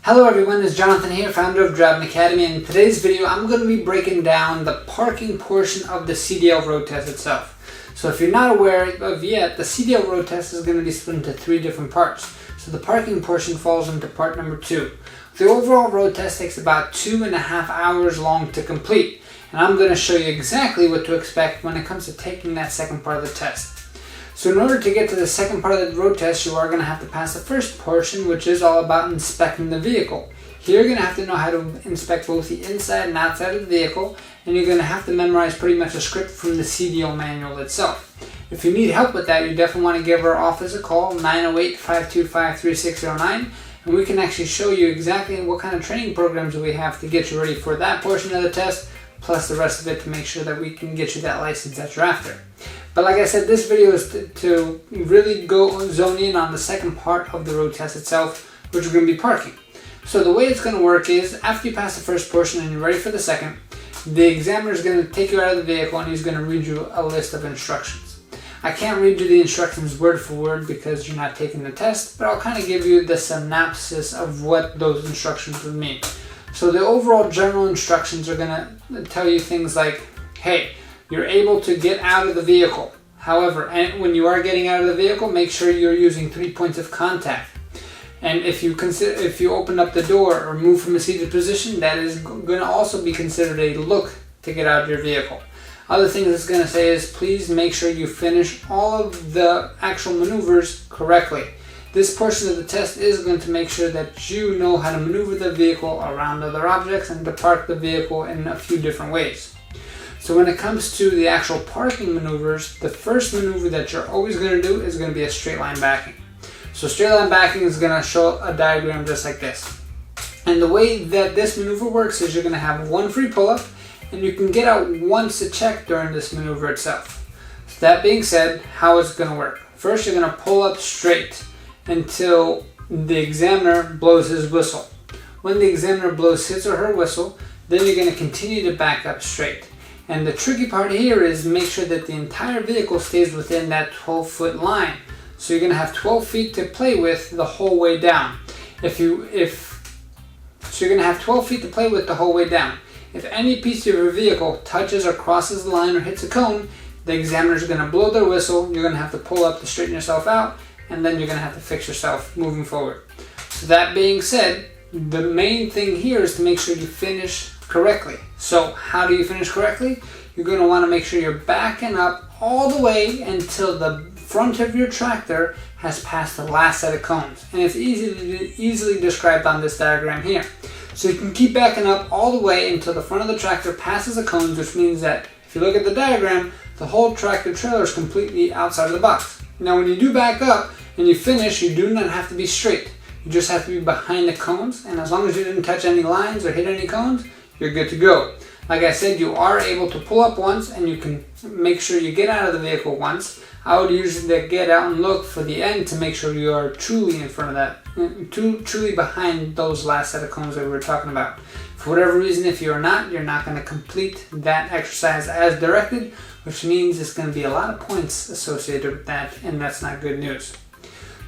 Hello everyone, it's Jonathan here, founder of Driving Academy, and in today's video I'm going to be breaking down the parking portion of the CDL road test itself. So if you're not aware of yet, the CDL road test is going to be split into 3 different parts. So the parking portion falls into part number 2. The overall road test takes about 2.5 hours long to complete, and I'm going to show you exactly what to expect when it comes to taking that second part of the test. So in order to get to the second part of the road test, you are going to have to pass the first portion, which is all about inspecting the vehicle. Here you're going to have to know how to inspect both the inside and outside of the vehicle, and you're going to have to memorize pretty much a script from the CDL manual itself. If you need help with that, you definitely want to give our office a call, 908-525-3609, and we can actually show you exactly what kind of training programs we have to get you ready for that portion of the test, plus the rest of it to make sure that we can get you that license that you're after. But like I said, this video is to really go zone in on the second part of the road test itself, which is going to be parking. So the way it's going to work is, after you pass the first portion and you're ready for the second, the examiner is going to take you out of the vehicle and he's going to read you a list of instructions. I can't read you the instructions word for word because you're not taking the test, but I'll kind of give you the synopsis of what those instructions would mean. So the overall general instructions are going to tell you things like, hey, you're able to get out of the vehicle. However, when you are getting out of the vehicle, make sure you're using 3 points of contact. And if you open up the door or move from a seated position, that is going to also be considered a look to get out of your vehicle. Other things it's going to say is, please make sure you finish all of the actual maneuvers correctly. This portion of the test is going to make sure that you know how to maneuver the vehicle around other objects and to park the vehicle in a few different ways. So when it comes to the actual parking maneuvers, the first maneuver that you're always going to do is going to be a straight line backing. So straight line backing is going to show a diagram just like this. And the way that this maneuver works is you're going to have one free pull-up, and you can get out once to check during this maneuver itself. So that being said, how is it going to work? First, you're going to pull up straight until the examiner blows his whistle. When the examiner blows his or her whistle, then you're going to continue to back up straight. And the tricky part here is make sure that the entire vehicle stays within that 12-foot line. So you're going to have 12 feet to play with the whole way down. So you're going to have 12 feet to play with the whole way down. If any piece of your vehicle touches or crosses the line or hits a cone, the examiner is going to blow their whistle. You're going to have to pull up to straighten yourself out, and then you're going to have to fix yourself moving forward. So that being said, the main thing here is to make sure you finish correctly. So how do you finish correctly? You're going to want to make sure you're backing up all the way until the front of your tractor has passed the last set of cones. And it's easily described on this diagram here. So you can keep backing up all the way until the front of the tractor passes the cones, which means that if you look at the diagram, the whole tractor trailer is completely outside of the box. Now when you do back up and you finish, you do not have to be straight. You just have to be behind the cones, and as long as you didn't touch any lines or hit any cones, you're good to go. Like I said, you are able to pull up once, and you can make sure you get out of the vehicle once. I would usually get out and look for the end to make sure you are truly in front of that, truly behind those last set of cones that we were talking about. For whatever reason, if you're not going to complete that exercise as directed, which means it's going to be a lot of points associated with that, and that's not good news.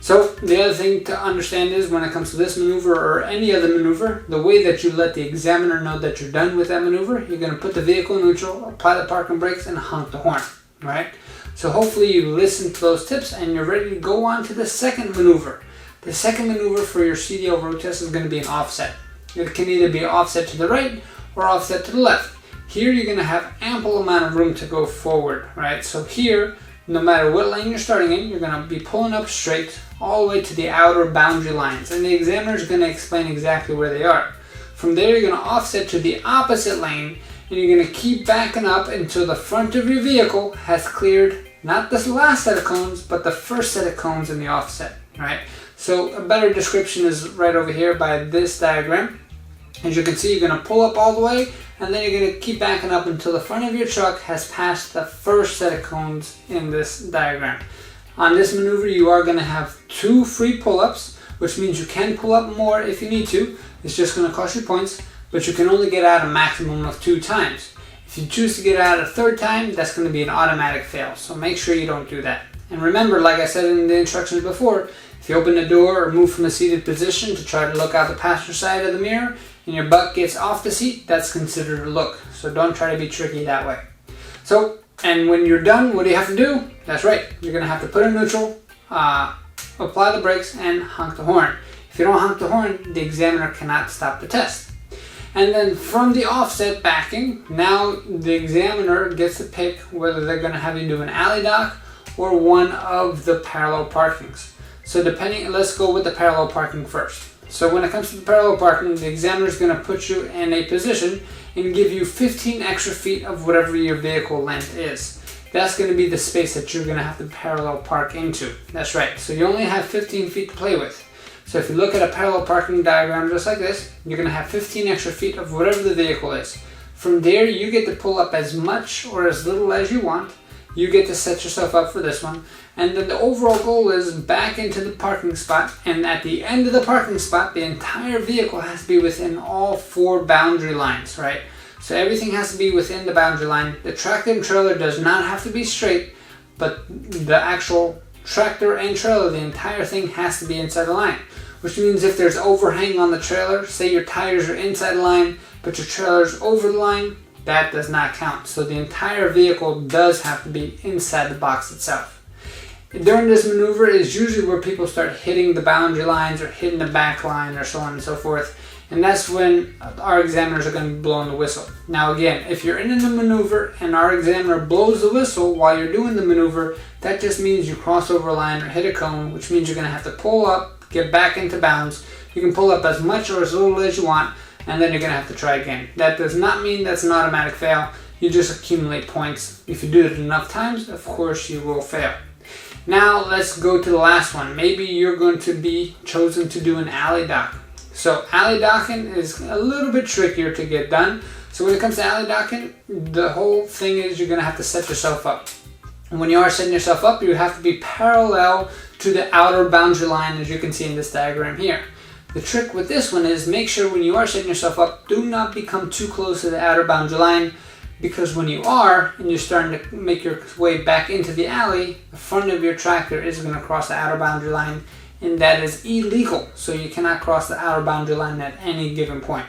So the other thing to understand is, when it comes to this maneuver or any other maneuver, the way that you let the examiner know that you're done with that maneuver, you're going to put the vehicle in neutral, apply the parking brakes, and honk the horn, right? So hopefully you listen to those tips and you're ready to go on to the second maneuver. The second maneuver for your CDL road test is going to be an offset. It can either be offset to the right or offset to the left. Here you're going to have ample amount of room to go forward, right? So here, no matter what lane you're starting in, you're going to be pulling up straight all the way to the outer boundary lines, and the examiner is going to explain exactly where they are. From there, you're going to offset to the opposite lane, and you're going to keep backing up until the front of your vehicle has cleared not this last set of cones, but the first set of cones in the offset, right? So a better description is right over here by this diagram. As you can see, you're going to pull up all the way, and then you're going to keep backing up until the front of your truck has passed the first set of cones in this diagram. On this maneuver, you are going to have 2 free pull-ups, which means you can pull up more if you need to. It's just going to cost you points, but you can only get out a maximum of 2 times. If you choose to get out a third time, that's going to be an automatic fail, so make sure you don't do that. And remember, like I said in the instructions before, if you open the door or move from a seated position to try to look out the passenger side of the mirror and your butt gets off the seat, that's considered a look. So don't try to be tricky that way. So, and when you're done, what do you have to do? That's right, you're going to have to put in neutral, apply the brakes, and honk the horn. If you don't honk the horn, the examiner cannot stop the test. And then from the offset backing, now the examiner gets to pick whether they're going to have you do an alley dock or one of the parallel parkings. So let's go with the parallel parking first. So when it comes to the parallel parking, the examiner is going to put you in a position and give you 15 extra feet of whatever your vehicle length is. That's going to be the space that you're going to have to parallel park into. That's right. So you only have 15 feet to play with. So if you look at a parallel parking diagram just like this, you're going to have 15 extra feet of whatever the vehicle is. From there, you get to pull up as much or as little as you want. You get to set yourself up for this one. And then the overall goal is back into the parking spot. And at the end of the parking spot, the entire vehicle has to be within all 4 boundary lines, right? So everything has to be within the boundary line. The tractor and trailer does not have to be straight, but the actual tractor and trailer, the entire thing has to be inside the line. Which means if there's overhang on the trailer, say your tires are inside the line, but your trailer's over the line, that does not count. So the entire vehicle does have to be inside the box itself. During this maneuver is usually where people start hitting the boundary lines or hitting the back line or so on and so forth. And that's when our examiners are going to be blowing the whistle. Now again, if you're in the maneuver and our examiner blows the whistle while you're doing the maneuver, that just means you cross over a line or hit a cone, which means you're going to have to pull up, get back into bounds. You can pull up as much or as little as you want, and then you're going to have to try again. That does not mean that's an automatic fail. You just accumulate points. If you do it enough times, of course you will fail. Now let's go to the last one. Maybe you're going to be chosen to do an alley dock. So alley docking is a little bit trickier to get done. So when it comes to alley docking, the whole thing is you're going to have to set yourself up. And when you are setting yourself up, you have to be parallel to the outer boundary line, as you can see in this diagram here. The trick with this one is make sure when you are setting yourself up, do not become too close to the outer boundary line, because when you are and you're starting to make your way back into the alley, the front of your tractor is going to cross the outer boundary line, and that is illegal. So you cannot cross the outer boundary line at any given point.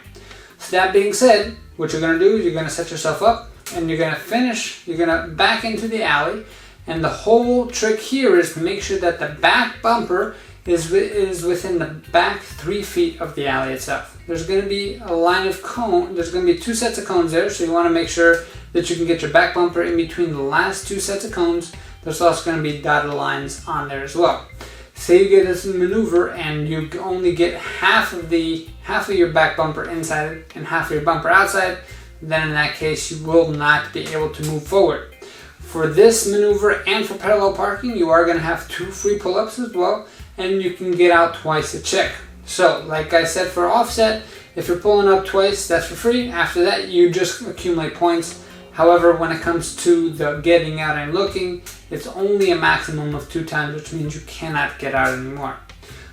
So that being said, what you're going to do is you're going to set yourself up and you're going to finish, you're going to back into the alley, and the whole trick here is to make sure that the back bumper is within the back 3 feet of the alley itself. There's going to be a line of cone, there's going to be 2 sets of cones there, so you want to make sure that you can get your back bumper in between the last 2 sets of cones. There's also going to be dotted lines on there as well. Say you get this maneuver and you only get half of your back bumper inside and half of your bumper outside, then in that case you will not be able to move forward. For this maneuver and for parallel parking, you are going to have 2 free pull-ups as well, and you can get out twice a check. So like I said, for offset, if you're pulling up twice, that's for free. After that, you just accumulate points. However, when it comes to the getting out and looking, it's only a maximum of 2 times, which means you cannot get out anymore.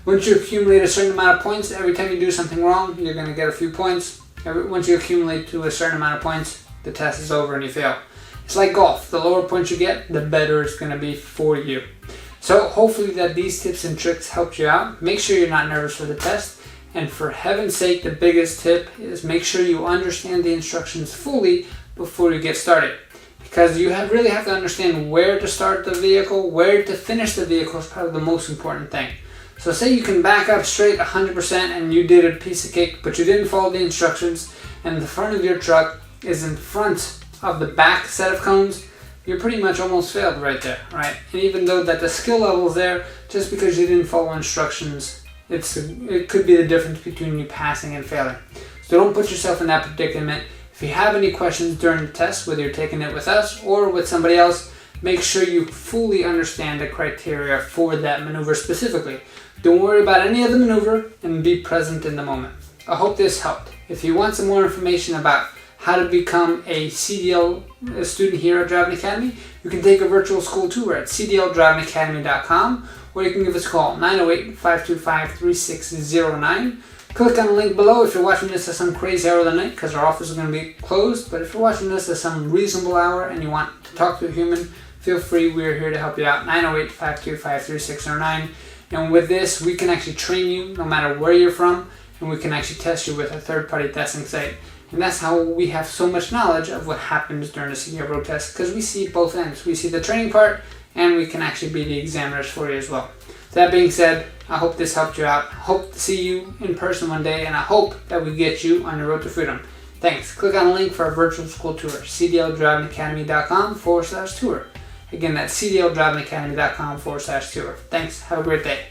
Once you accumulate a certain amount of points, every time you do something wrong, you're going to get a few points. Once you accumulate to a certain amount of points, the test is over and you fail. It's like golf. The lower points you get, the better it's going to be for you. So hopefully that these tips and tricks helped you out. Make sure you're not nervous for the test. And for heaven's sake, the biggest tip is make sure you understand the instructions fully before you get started. Because you really have to understand where to start the vehicle, where to finish the vehicle is probably the most important thing. So say you can back up straight 100% and you did a piece of cake, but you didn't follow the instructions, and the front of your truck is in front of the back set of cones, you're pretty much almost failed right there, right? And even though that the skill level is there, just because you didn't follow instructions, it could be the difference between you passing and failing. So don't put yourself in that predicament. If you have any questions during the test, whether you're taking it with us or with somebody else, make sure you fully understand the criteria for that maneuver specifically. Don't worry about any other maneuver and be present in the moment. I hope this helped. If you want some more information about how to become a CDL student here at Driving Academy, you can take a virtual school tour at cdldrivingacademy.com, or you can give us a call, 908-525-3609. Click on the link below if you're watching this at some crazy hour of the night, because our office is going to be closed. But if you're watching this at some reasonable hour and you want to talk to a human, feel free. We're here to help you out. 908-525-3609. And with this, we can actually train you no matter where you're from, and we can actually test you with a third-party testing site. And that's how we have so much knowledge of what happens during the CDL road test, because we see both ends. We see the training part, and we can actually be the examiners for you as well. That being said, I hope this helped you out. I hope to see you in person one day, and I hope that we get you on your road to freedom. Thanks. Click on the link for our virtual school tour, cdldrivingacademy.com/tour. Again, that's cdldrivingacademy.com/tour. Thanks. Have a great day.